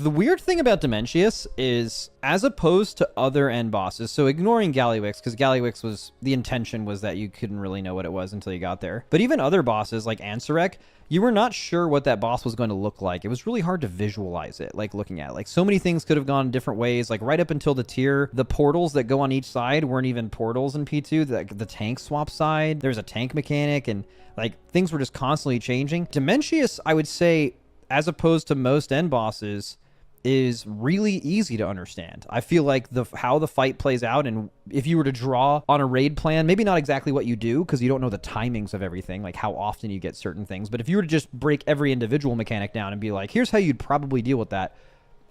The weird thing about Dementius is, as opposed to other end bosses, so ignoring Gallywix, because Gallywix was, the intention was that you couldn't really know what it was until you got there. But even other bosses like Ansarek, you were not sure what that boss was going to look like. It was really hard to visualize it, like looking at it. Like so many things could have gone different ways. Like right up until the tier, the portals that go on each side weren't even portals in P2. The tank swap side, there's a tank mechanic, and like things were just constantly changing. Dementius, I would say, as opposed to most end bosses, is really easy to understand. I feel like how the fight plays out, and if you were to draw on a raid plan, maybe not exactly what you do because you don't know the timings of everything, like how often you get certain things, but if you were to just break every individual mechanic down and be like, here's how you'd probably deal with that,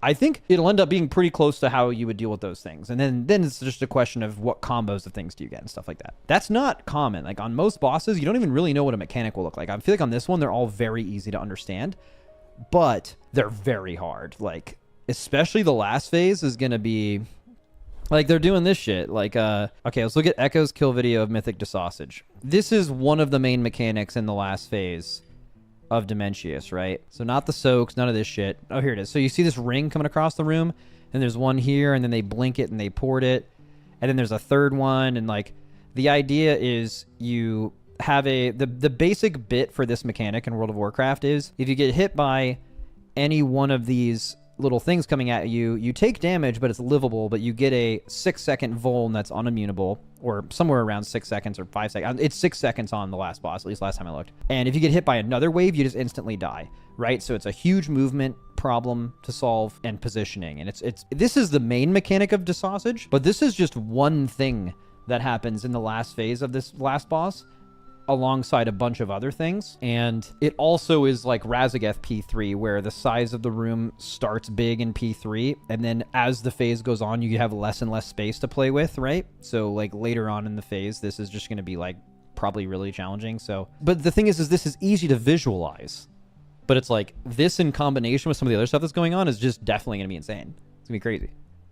I think it'll end up being pretty close to how you would deal with those things. And then it's just a question of what combos of things do you get and stuff like that. That's not common. Like on most bosses, you don't even really know what a mechanic will look like. I feel like on this one, they're all very easy to understand, but they're very hard. Like, especially the last phase is going to be, like, they're doing this shit. Like, okay, let's look at Echo's kill video of Mythic DeSausage. This is one of the main mechanics in the last phase of Dementius, right? So not the soaks, none of this shit. Oh, here it is. So you see this ring coming across the room, and there's one here, and then they blink it and they port it, and then there's a third one, and like, the idea is you have the basic bit for this mechanic in World of Warcraft is if you get hit by any one of these little things coming at you, you take damage, but it's livable, but you get a 6-second vuln that's unimmutable, or somewhere around 6 seconds or 5 seconds. It's 6 seconds on the last boss, at least last time I looked. And if you get hit by another wave, you just instantly die, right? So it's a huge movement problem to solve and positioning. And this is the main mechanic of DeSausage, but this is just one thing that happens in the last phase of this last boss, alongside a bunch of other things. And it also is like Razageth P3, where the size of the room starts big in P3, and then as the phase goes on, you have less and less space to play with, right? So like later on in the phase, this is just going to be like probably really challenging. So, but the thing is this is easy to visualize, but it's like this in combination with some of the other stuff that's going on is just definitely going to be insane. It's going to be crazy.